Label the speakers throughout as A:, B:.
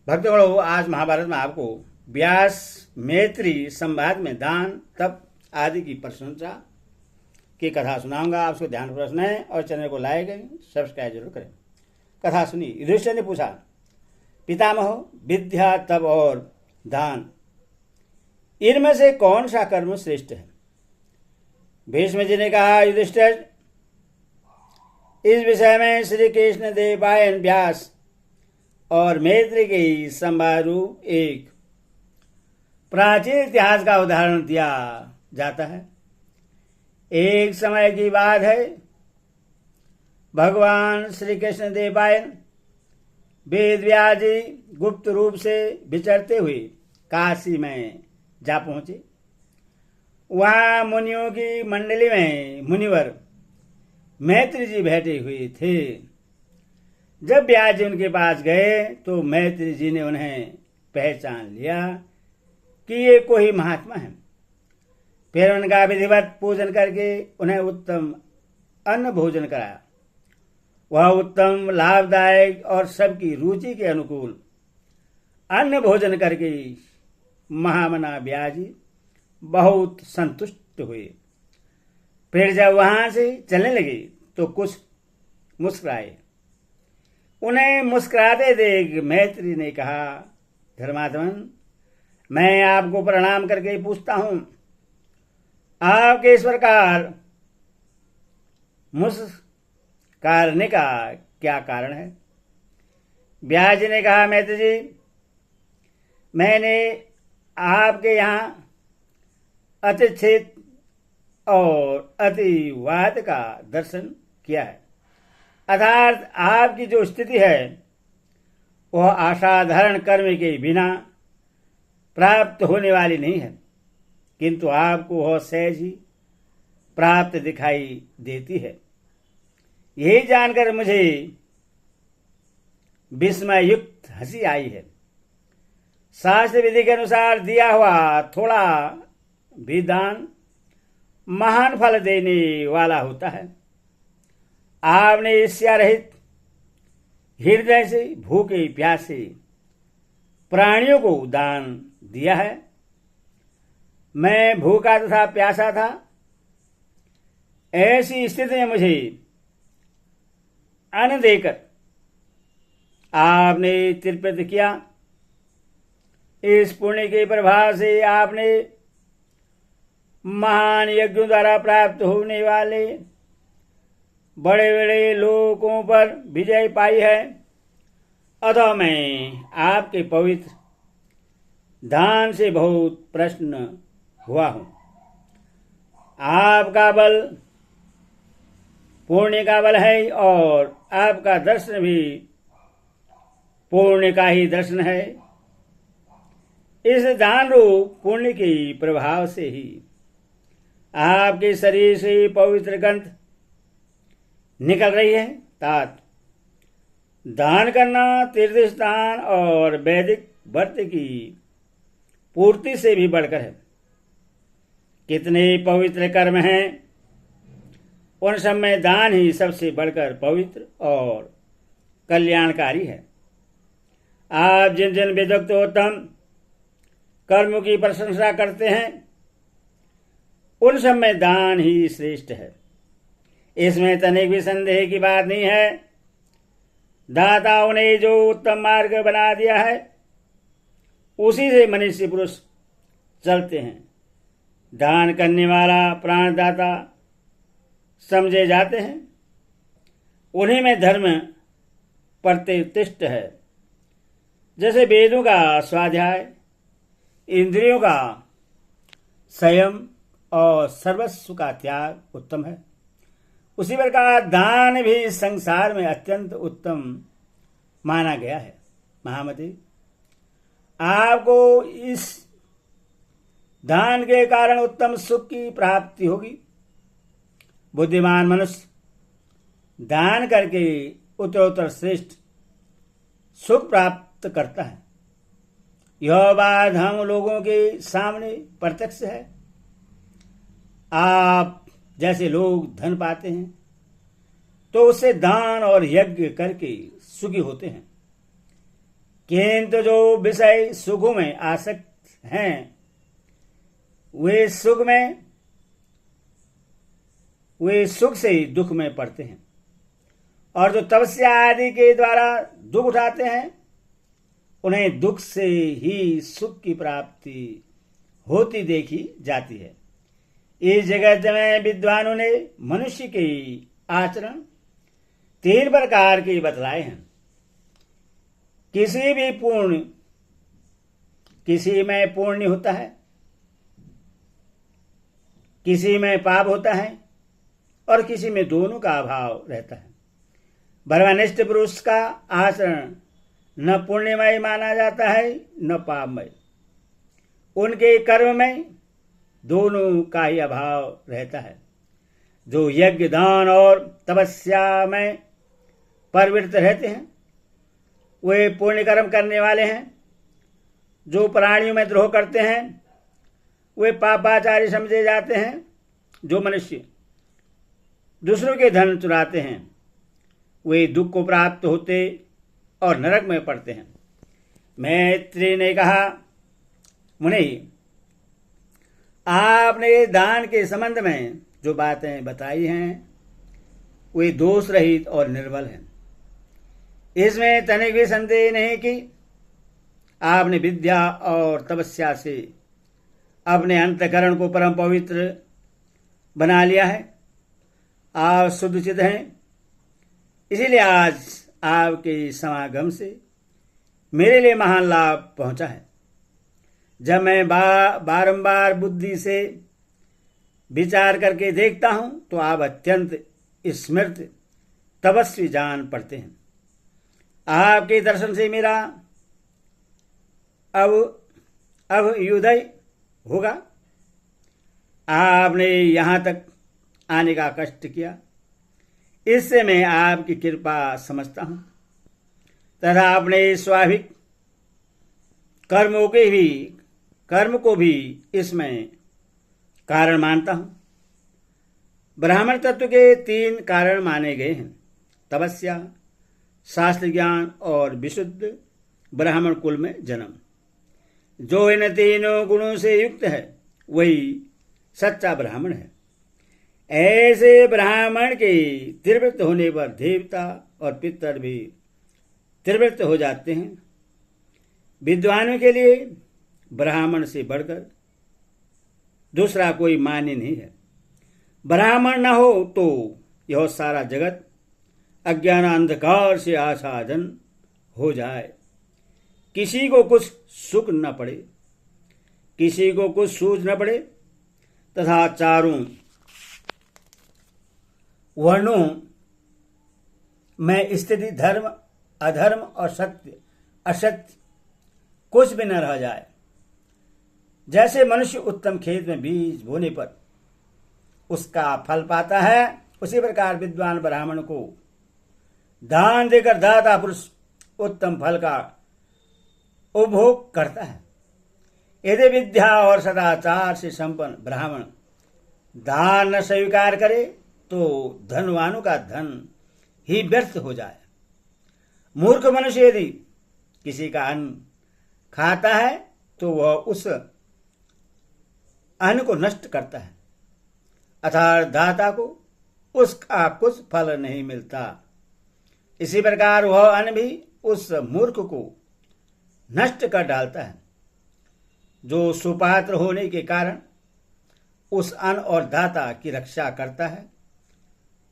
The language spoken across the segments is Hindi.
A: भक्तगणों, आज महाभारत में आपको व्यास मैत्री संवाद में दान तप आदि की प्रशंसा की कथा सुनाऊंगा। आपको ध्यान प्रश्न है और चैनल को लाइक सब्सक्राइब जरूर करें। कथा सुनिए। युधिष्ठिर ने पूछा, पितामह, विद्या तप और दान, इनमें से कौन सा कर्म श्रेष्ठ है? भीष्म जी ने कहा, युधिष्ठिर, इस विषय में श्री कृष्ण देवपायन व्यास और मैत्री के संवाद रूप एक प्राचीन इतिहास का उदाहरण दिया जाता है। एक समय की बात है, भगवान श्री कृष्ण देवपायन वेद व्यास जी गुप्त रूप से विचरते हुए काशी में जा पहुंचे। वहां मुनियों की मंडली में मुनिवर मैत्री जी बैठे हुए थे। जब व्यास जी उनके पास गए तो मैत्री जी ने उन्हें पहचान लिया कि ये कोई महात्मा है। फिर उनका विधिवत पूजन करके उन्हें उत्तम अन्न भोजन कराया। वह उत्तम, लाभदायक और सबकी रुचि के अनुकूल अन्न भोजन करके महामना व्यास जी बहुत संतुष्ट हुए। फिर जब वहां से चलने लगे तो कुछ मुस्कुराए। उन्हें मुस्कुराते देख मैत्री ने कहा, धर्मात्मन, मैं आपको प्रणाम करके पूछता हूं, आपके इस प्रकार मुस्कुराने का क्या कारण है? व्यास जी ने कहा, मैत्री जी, मैंने आपके यहाँ अतिथित और अतिवाद का दर्शन किया है। अर्थात आपकी जो स्थिति है वह असाधारण कर्म के बिना प्राप्त होने वाली नहीं है, किंतु आपको वह सहज ही प्राप्त दिखाई देती है। यही जानकर मुझे विस्मय युक्त हंसी आई है। शास्त्र विधि के अनुसार दिया हुआ थोड़ा भी दान महान फल देने वाला होता है। आपने ईर्ष्या रहित हृदय से भूखे प्यासे प्राणियों को दान दिया है। मैं भूखा तथा प्यासा था। ऐसी स्थिति में मुझे अन्न देकर आपने तृप्त किया। इस पुण्य के प्रभाव से आपने महान यज्ञों द्वारा प्राप्त होने वाले बड़े बड़े लोगों पर विजय पाई है। अतः मैं आपके पवित्र दान से बहुत प्रसन्न हुआ हूं। आपका बल पुण्य का बल है और आपका दर्शन भी पुण्य का ही दर्शन है। इस दान रूप पुण्य के प्रभाव से ही आपके शरीर से पवित्र गंध निकल रही है। तात दान करना तीर्थ स्थान और वैदिक व्रत की पूर्ति से भी बढ़कर है। कितने पवित्र कर्म हैं, उन सब में दान ही सबसे बढ़कर पवित्र और कल्याणकारी है। आप जिन जिन विदग्धोत्तम कर्मों की प्रशंसा करते हैं, उन सब में दान ही श्रेष्ठ है। इसमें तनिक भी संदेह की बात नहीं है। दाताओं ने जो उत्तम मार्ग बना दिया है, उसी से मनुष्य पुरुष चलते हैं। दान करने वाला प्राणदाता समझे जाते हैं। उन्हीं में धर्म प्रतिष्ठित है। जैसे वेदों का स्वाध्याय, इंद्रियों का संयम और सर्वस्व का त्याग उत्तम है, उसी प्रकार दान भी संसार में अत्यंत उत्तम माना गया है। महामती, आपको इस दान के कारण उत्तम सुख की प्राप्ति होगी। बुद्धिमान मनुष्य दान करके उत्तरोत्तर श्रेष्ठ सुख प्राप्त करता है। यह बात हम लोगों के सामने प्रत्यक्ष है। आप जैसे लोग धन पाते हैं तो उससे दान और यज्ञ करके सुखी होते हैं। किंतु जो विषय सुखों में आसक्त हैं वे सुख से ही दुख में पड़ते हैं, और जो तपस्या आदि के द्वारा दुख उठाते हैं उन्हें दुख से ही सुख की प्राप्ति होती देखी जाती है। इस जगत में विद्वानों ने मनुष्य के आचरण 3 प्रकार के बतलाए हैं। किसी में पुण्य होता है, किसी में पाप होता है, और किसी में दोनों का अभाव रहता है। ब्रह्मनिष्ठ पुरुष का आचरण न पुण्यमय माना जाता है न पापमय। उनके कर्म में दोनों का ही अभाव रहता है। जो यज्ञ दान और तपस्या में प्रवृत्त रहते हैं वे पुण्य कर्म करने वाले हैं। जो प्राणियों में द्रोह करते हैं वे पापाचारी समझे जाते हैं। जो मनुष्य दूसरों के धन चुराते हैं वे दुख को प्राप्त होते और नरक में पड़ते हैं। मैत्री ने कहा, मुनि, आपने दान के संबंध में जो बातें बताई हैं वे दोष रहित और निर्मल हैं। इसमें तनिक भी संदेह नहीं कि आपने विद्या और तपस्या से अपने अंतःकरण को परम पवित्र बना लिया है। आप शुद्ध चित्त हैं, इसीलिए आज आपके समागम से मेरे लिए महान लाभ पहुंचा है। जब मैं बारंबार बुद्धि से विचार करके देखता हूं तो आप अत्यंत स्मृत तपस्वी जान पड़ते हैं। आपके दर्शन से मेरा अब अभ्युदय होगा। आपने यहां तक आने का कष्ट किया, इससे मैं आपकी कृपा समझता हूं तथा अपने स्वाभाविक कर्म को भी इसमें कारण मानता हूं। ब्राह्मण तत्व के 3 कारण माने गए हैं: तपस्या, शास्त्र ज्ञान और विशुद्ध ब्राह्मण कुल में जन्म। जो इन तीनों गुणों से युक्त है वही सच्चा ब्राह्मण है। ऐसे ब्राह्मण के त्रिवृत्त होने पर देवता और पितर भी त्रिवृत्त हो जाते हैं। विद्वानों के लिए ब्राह्मण से बढ़कर दूसरा कोई मान्य नहीं है। ब्राह्मण न हो तो यह सारा जगत अज्ञान अंधकार से आच्छादन हो जाए। किसी को कुछ सुख न पड़े, किसी को कुछ सूझ न पड़े तथा चारों वर्णों में स्थिति धर्म, अधर्म और सत्य असत्य कुछ भी न रह जाए। जैसे मनुष्य उत्तम खेत में बीज बोने पर उसका फल पाता है, उसी प्रकार विद्वान ब्राह्मण को दान देकर दाता पुरुष उत्तम फल का उपभोग करता है। यदि विद्या और सदाचार से संपन्न ब्राह्मण दान न स्वीकार करे तो धनवानों का धन ही व्यर्थ हो जाए। मूर्ख मनुष्य यदि किसी का अन्न खाता है तो वह उस अन्न को नष्ट करता है, अर्थात दाता को उसका कुछ फल नहीं मिलता। इसी प्रकार वह अन्न भी उस मूर्ख को नष्ट कर डालता है। जो सुपात्र होने के कारण उस अन्न और दाता की रक्षा करता है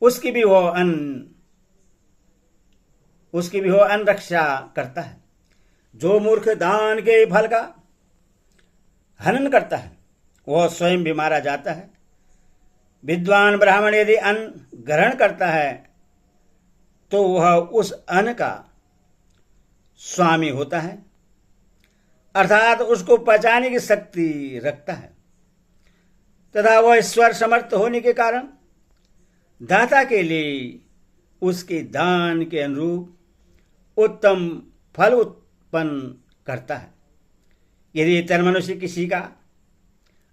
A: उसकी भी वह अन्न रक्षा करता है। जो मूर्ख दान के फल का हनन करता है वह स्वयं भी मारा जाता है। विद्वान ब्राह्मण यदि अन्न ग्रहण करता है तो वह उस अन्न का स्वामी होता है, अर्थात उसको पचाने की शक्ति रखता है तथा वह ईश्वर समर्थ होने के कारण दाता के लिए उसके दान के अनुरूप उत्तम फल उत्पन्न करता है। यदि इतर मनुष्य किसी का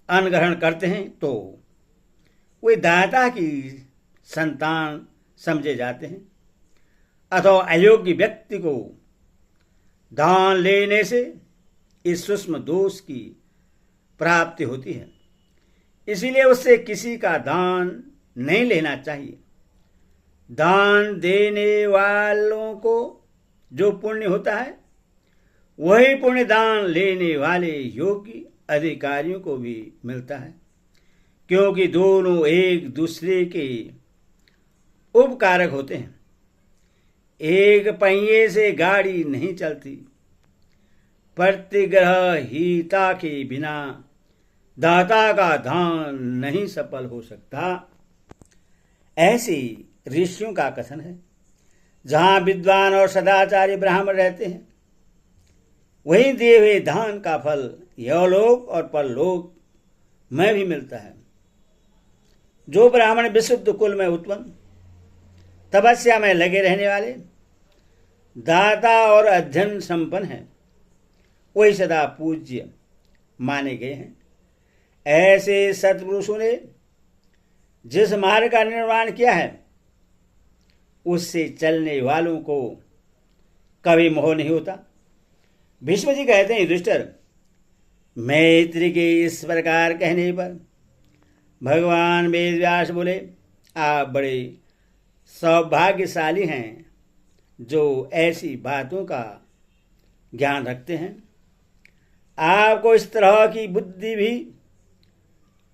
A: अन्न ग्रहण करते हैं तो वे दाता की संतान समझे जाते हैं, अथवा अयोग्य व्यक्ति को दान लेने से इस सूक्ष्म दोष की प्राप्ति होती है, इसीलिए उससे किसी का दान नहीं लेना चाहिए। दान देने वालों को जो पुण्य होता है वही पुण्य दान लेने वाले योग्य अधिकारियों को भी मिलता है, क्योंकि दोनों एक दूसरे के उपकारक होते हैं। एक पहिए से गाड़ी नहीं चलती, प्रतिग्रह हिता के बिना दाता का दान नहीं सफल हो सकता। ऐसी ऋषियों का कथन है। जहां विद्वान और सदाचारी ब्राह्मण रहते हैं वहीं दिए हुए दान का फल यौलोक और परलोक में भी मिलता है। जो ब्राह्मण विशुद्ध कुल में उत्पन्न, तपस्या में लगे रहने वाले, दाता और अध्ययन संपन्न हैं, वही सदा पूज्य माने गए हैं। ऐसे सत्पुरुषों ने जिस मार्ग का निर्माण किया है उससे चलने वालों को कभी मोह नहीं होता। भीष्म जी कहते हैं, युधिष्ठिर, मैत्री के इस प्रकार कहने पर भगवान वेदव्यास बोले, आप बड़े सौभाग्यशाली हैं जो ऐसी बातों का ज्ञान रखते हैं। आपको इस तरह की बुद्धि भी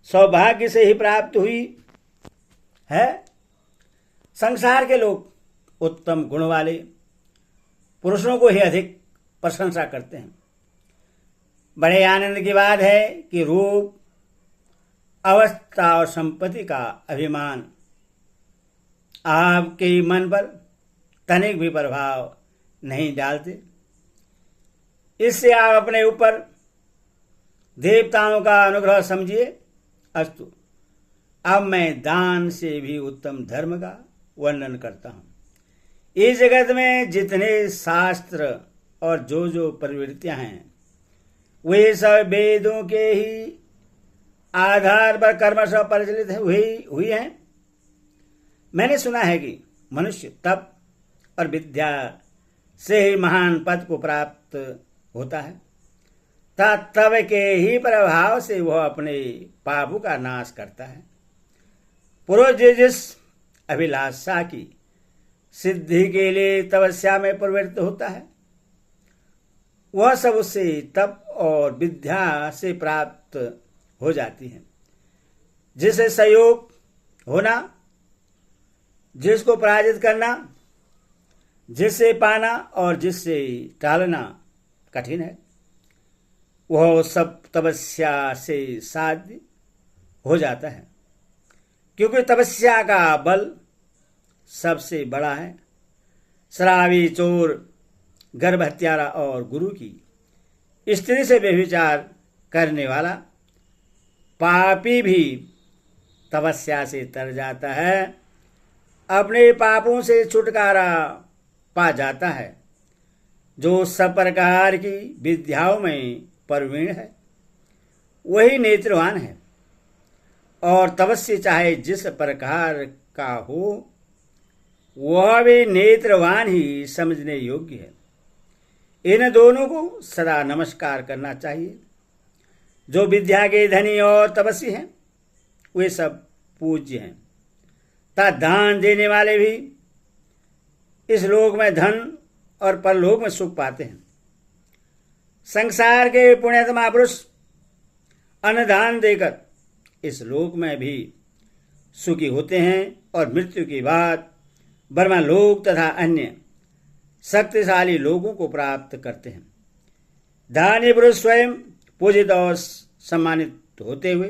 A: सौभाग्य से ही प्राप्त हुई है। संसार के लोग उत्तम गुण वाले पुरुषों को ही अधिक प्रशंसा करते हैं। बड़े आनंद की बात है कि रूप, अवस्था और संपत्ति का अभिमान आपके मन पर तनिक भी प्रभाव नहीं डालते। इससे आप अपने ऊपर देवताओं का अनुग्रह समझिए। अस्तु, अब मैं दान से भी उत्तम धर्म का वर्णन करता हूँ। इस जगत में जितने शास्त्र और जो प्रवृत्तियां हैं वे सब वेदों के ही आधार पर कर्मश परिचालित हुई हैं। मैंने सुना है कि मनुष्य तप और विद्या से ही महान पद को प्राप्त होता है, तब के ही प्रभाव से वह अपने पापों का नाश करता है। पुरुष जिस अभिलाषा की सिद्धि के लिए तपस्या में प्रवृत्त होता है वह सब उससे तप और विद्या से प्राप्त हो जाती है। जिससे सहयोग होना, जिसको पराजित करना, जिससे पाना और जिससे टालना कठिन है, वह सब तपस्या से साध्य हो जाता है, क्योंकि तपस्या का बल सबसे बड़ा है। शराबी, चोर, गर्भ हत्यारा और गुरु की स्त्री से व्यभिचार करने वाला पापी भी तपस्या से तर जाता है, अपने पापों से छुटकारा पा जाता है। जो सब प्रकार की विद्याओं में प्रवीण है वही नेत्रवान है, और तपस्या चाहे जिस प्रकार का हो वह भी नेत्रवान ही समझने योग्य है। इन दोनों को सदा नमस्कार करना चाहिए। जो विद्या के धनी और तपस्वी हैं वे सब पूज्य हैं। ता दान देने वाले भी इस लोक में धन और परलोक में सुख पाते हैं। संसार के पुण्यात्मा पुरुष अन्नदान देकर इस लोक में भी सुखी होते हैं और मृत्यु के बाद ब्रह्मलोक तथा अन्य शक्तिशाली लोगों को प्राप्त करते हैं। दानी पुरुष स्वयं पूजित और सम्मानित होते हुए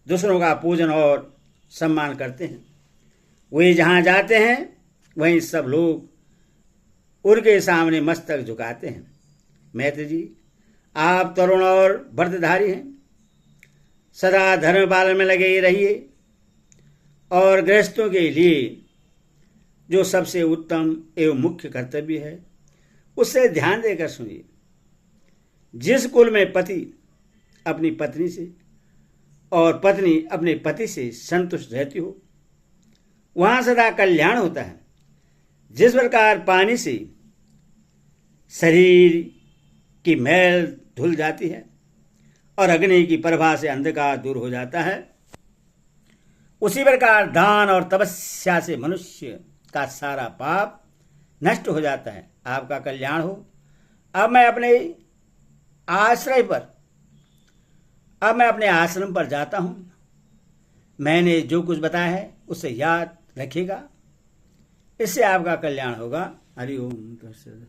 A: दूसरों का पूजन और सम्मान करते हैं। वे जहाँ जाते हैं वहीं सब लोग उनके सामने मस्तक झुकाते हैं। मैत्री जी, आप तरुण और व्रतधारी हैं, सदा धर्म पालन में लगे रहिए और गृहस्थों के लिए जो सबसे उत्तम एवं मुख्य कर्तव्य है उससे ध्यान देकर सुनिए। जिस कुल में पति अपनी पत्नी से और पत्नी अपने पति से संतुष्ट रहती हो वहां सदा कल्याण होता है। जिस प्रकार पानी से शरीर की मैल धुल जाती है और अग्नि की प्रभा से अंधकार दूर हो जाता है। उसी प्रकार दान और तपस्या से मनुष्य का सारा पाप नष्ट हो जाता है। आपका कल्याण हो। अब मैं अपने आश्रम पर जाता हूं। मैंने जो कुछ बताया है उसे याद रखिएगा, इससे आपका कल्याण होगा। हरि ओम।